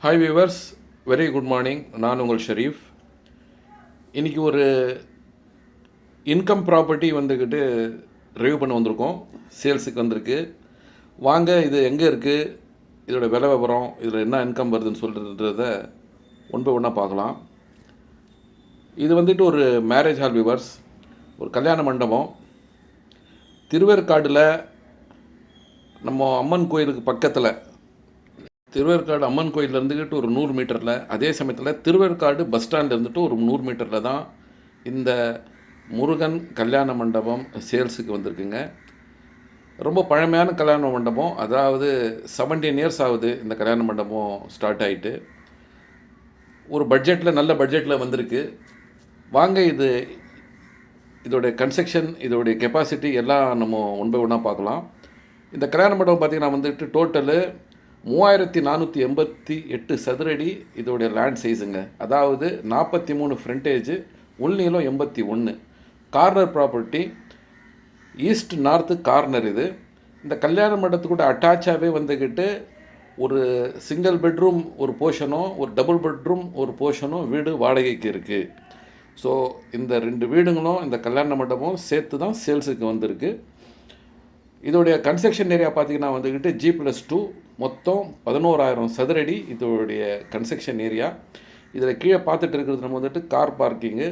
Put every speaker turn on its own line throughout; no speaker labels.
Hi viewers, very good morning. நான் உங்கள் ஷெரீஃப். இன்றைக்கி ஒரு இன்கம் ப்ராப்பர்ட்டி வந்துக்கிட்டு ரிவ்யூ பண்ண வந்திருக்கோம். சேல்ஸுக்கு வந்திருக்கு. வாங்க, இது எங்கே இருக்குது, இதோட விலை விவரம், இதில் என்ன இன்கம் வருதுன்னு சொல்கிறத ஒன் பை ஒன்றா பார்க்கலாம். இது வந்துட்டு ஒரு மேரேஜ் ஹால் வியூவர்ஸ், ஒரு கல்யாண மண்டபம். திருவேற்காடில் நம்ம அம்மன் கோயிலுக்கு பக்கத்தில், திருவேற்காடு அம்மன் கோயிலில் இருந்துக்கிட்டு ஒரு 100 மீட்டரில், அதே சமயத்தில் திருவேற்காடு பஸ் ஸ்டாண்ட் இருந்துட்டு ஒரு 100 மீட்டரில் தான் இந்த முருகன் கல்யாண மண்டபம் சேல்ஸுக்கு வந்திருக்குங்க. ரொம்ப பழமையான கல்யாண மண்டபம். அதாவது 17 இயர்ஸ் ஆகுது இந்த கல்யாண மண்டபம் ஸ்டார்ட் ஆகிட்டு. ஒரு பட்ஜெட்டில், நல்ல பட்ஜெட்டில் வந்திருக்கு. வாங்க, இதோடைய கன்ஸ்ட்ரக்ஷன், இதோடைய கெப்பாசிட்டி எல்லாம் நம்ம ஒன் பை ஒன்றா பார்க்கலாம். இந்த கல்யாண மண்டபம் பார்த்திங்கன்னா வந்துட்டு டோட்டலு 3488 சதுரடி இதோடைய லேண்ட் சைஸுங்க. அதாவது 43 ஃப்ரண்டேஜ், உள்நீளம் 81. Corner property, east north corner. இது இந்த கல்யாண மண்டபத்துக்கூட அட்டாச்சாகவே வந்துக்கிட்டு ஒரு சிங்கிள் பெட்ரூம் ஒரு போர்ஷனோ, ஒரு டபுள் பெட்ரூம் ஒரு போர்ஷனோ வீடு வாடகைக்கு இருக்குது. ஸோ இந்த 2 வீடுங்களும் இந்த கல்யாண மண்டபம் சேர்த்து தான் சேல்ஸுக்கு வந்திருக்கு. இதோடைய கன்ஸ்ட்ரக்ஷன் ஏரியா பார்த்திங்கன்னா வந்துக்கிட்டு G+2, மொத்தம் 11,000 சதுரடி இதோடைய கன்ஸ்ட்ரக்ஷன் ஏரியா. இதில் கீழே பார்த்துட்டு இருக்கிறது நம்ம வந்துட்டு car parking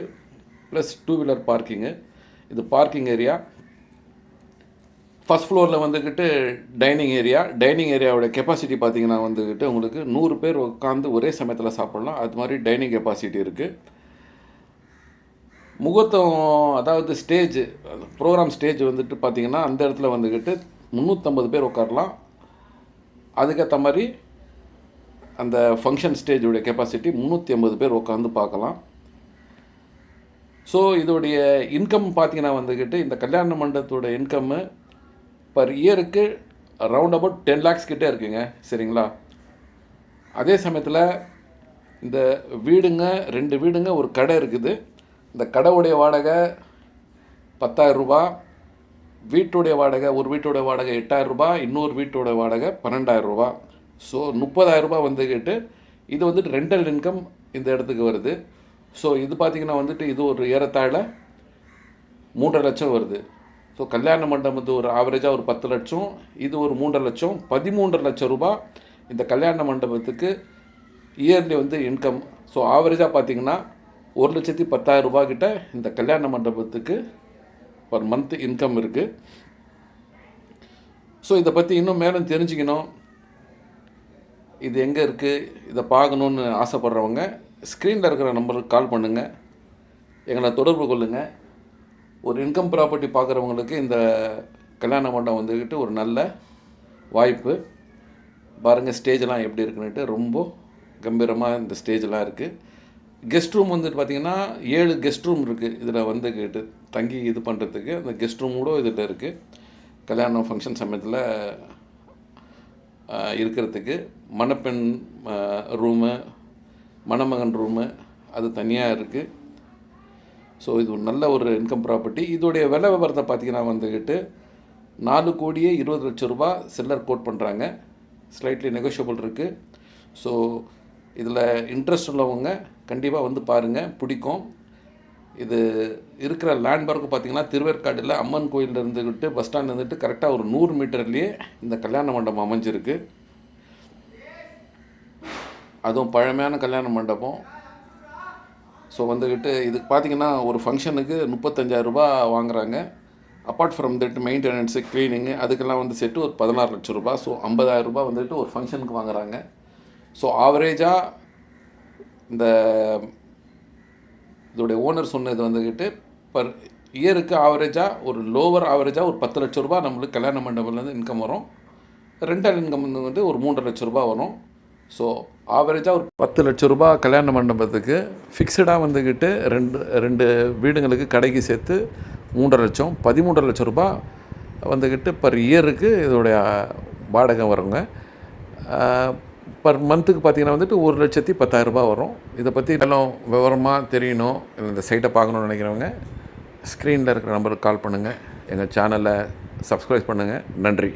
plus 2 wheeler parking. இது பார்க்கிங் ஏரியா. ஃபஸ்ட் ஃப்ளோரில் வந்துக்கிட்டு டைனிங் ஏரியா. டைனிங் ஏரியாவோட கெப்பாசிட்டி பார்த்திங்கன்னா வந்துக்கிட்டு உங்களுக்கு 100 பேர் உட்காந்து ஒரே சமயத்தில் சாப்பிட்லாம். அது மாதிரி டைனிங் கெப்பாசிட்டி இருக்குது. முகூர்த்தம், அதாவது ஸ்டேஜ், ப்ரோக்ராம் ஸ்டேஜ் வந்துட்டு பார்த்திங்கன்னா அந்த இடத்துல வந்துக்கிட்டு 350 பேர் உட்காரலாம். அதுக்கேற்ற மாதிரி அந்த ஃபங்க்ஷன் ஸ்டேஜோடைய கெப்பாசிட்டி 350 பேர் உட்காந்து பார்க்கலாம். ஸோ இதோடைய இன்கம் பார்த்திங்கன்னா வந்துக்கிட்டு இந்த கல்யாண மண்டபத்தோட இன்கம்மு பர் இயருக்கு ரவுண்ட் அபவுட் 10 lakhs கிட்டே இருக்குங்க. சரிங்களா? அதே சமயத்தில் இந்த வீடுங்க, 2 வீடுங்க, ஒரு கடை இருக்குது. இந்த கடைவுடைய வாடகை 10,000 ரூபா, வீட்டுடைய வாடகை, ஒரு வீட்டோடைய வாடகை 8,000 ரூபா, இன்னொரு வீட்டோட வாடகை 12,000 ரூபா. ஸோ 30,000 ரூபா வந்துக்கிட்டு இது வந்துட்டு ரெண்டல் இன்கம் இந்த இடத்துக்கு வருது. ஸோ இது பார்த்திங்கன்னா வந்துட்டு இது ஒரு ஏறத்தாழ 3.5 லட்சம் வருது. ஸோ கல்யாண மண்டபத்து ஒரு ஆவரேஜாக ஒரு 10 லட்சம், இது ஒரு 3.5 லட்சம், 13.5 லட்சம் ரூபா இந்த கல்யாண மண்டபத்துக்கு இயர்லி வந்து இன்கம். ஸோ ஆவரேஜாக பார்த்திங்கன்னா 1,10,000 ரூபா கிட்ட இந்த கல்யாண மண்டபத்துக்கு பர் மந்த் இன்கம் இருக்குது. ஸோ இதை பற்றி இன்னும் மேலும் தெரிஞ்சுக்கணும், இது எங்கே இருக்குது, இதை பார்க்கணுன்னு ஆசைப்பட்றவங்க ஸ்க்ரீனில் இருக்கிற நம்பருக்கு கால் பண்ணுங்கள், எங்களை தொடர்பு கொள்ளுங்கள். ஒரு இன்கம் ப்ராப்பர்ட்டி பார்க்குறவங்களுக்கு இந்த கல்யாண மண்டபம் வந்துக்கிட்டு ஒரு நல்ல வாய்ப்பு. பாருங்கள் ஸ்டேஜெலாம் எப்படி இருக்குன்னுட்டு, ரொம்ப கம்பீரமாக இந்த ஸ்டேஜெலாம் இருக்குது. கெஸ்ட் ரூம் வந்துட்டு பார்த்திங்கன்னா 7 கெஸ்ட் ரூம் இருக்குது. இதில் வந்துக்கிட்டு தங்கி இது பண்ணுறதுக்கு அந்த கெஸ்ட் ரூம் கூட இதில் இருக்குது. கல்யாணம் ஃபங்க்ஷன் சமயத்தில் இருக்கிறதுக்கு மணப்பெண் ரூமு, மணமகன் ரூமு அது தனியாக இருக்குது. ஸோ இது ஒரு நல்ல ஒரு இன்கம் ப்ராப்பர்ட்டி. இதோடைய விலை விவரத்தை பார்த்திங்கன்னா வந்துக்கிட்டு 4,20 லட்சம் ரூபா செல்லர் கோட் பண்ணுறாங்க. ஸ்லைட்லி நெகோஷியபிள் இருக்குது. ஸோ இதில் இன்ட்ரெஸ்ட் உள்ளவங்க கண்டிப்பாக வந்து பாருங்கள், பிடிக்கும். இது இருக்கிற லேண்ட்மார்க்கு பார்த்திங்கன்னா திருவேற்காடில் அம்மன் கோயிலில் இருந்துக்கிட்டு பஸ் ஸ்டாண்ட் இருந்துட்டு கரெக்டாக ஒரு 100 மீட்டர்லேயே இந்த கல்யாண மண்டபம் அமைஞ்சிருக்கு. அதுவும் பழமையான கல்யாண மண்டபம். ஸோ வந்துக்கிட்டு இதுக்கு பார்த்திங்கன்னா ஒரு ஃபங்க்ஷனுக்கு 35,000 ரூபா வாங்குகிறாங்க. Apart from that maintenance, cleaning அதுக்கெல்லாம் வந்து செட்டு ஒரு 16 லட்சம் ரூபா. ஸோ 50,000 ரூபா வந்துட்டு ஒரு ஃபங்க்ஷனுக்கு வாங்குகிறாங்க. ஸோ ஆவரேஜாக இதோடைய ஓனர் சொன்னது வந்துக்கிட்டு பர் இயருக்கு ஆவரேஜாக ஒரு லோவர் ஆவரேஜாக ஒரு 10 லட்சம் ரூபா நம்மளுக்கு கல்யாண மண்டபம்லேருந்து இன்கம் வரும். ரெண்டல் இன்கம் வந்து ஒரு 3.5 லட்சம் ரூபா வரும். ஸோ ஆவரேஜாக ஒரு 10 லட்சம் ரூபா கல்யாண மண்டபத்துக்கு ஃபிக்ஸடாக வந்துக்கிட்டு ரெண்டு வீடுங்களுக்கு கடைக்கு சேர்த்து 3.5 லட்சம், 13.5 லட்சம் ரூபா வந்துக்கிட்டு பர் இயருக்கு இதோடைய வாடகை வருங்க. பர் மந்த்துக்கு பார்த்திங்கன்னா வந்துட்டு 1,10,000 ரூபா வரும். இதை பற்றி எல்லாம் விவரமாக தெரியணும், இந்த சைட்டை பார்க்கணுன்னு நினைக்கிறவங்க ஸ்க்ரீனில் இருக்கிற நம்பருக்கு கால் பண்ணுங்கள், எங்கள் சேனலை சப்ஸ்கிரைப் பண்ணுங்கள். நன்றி.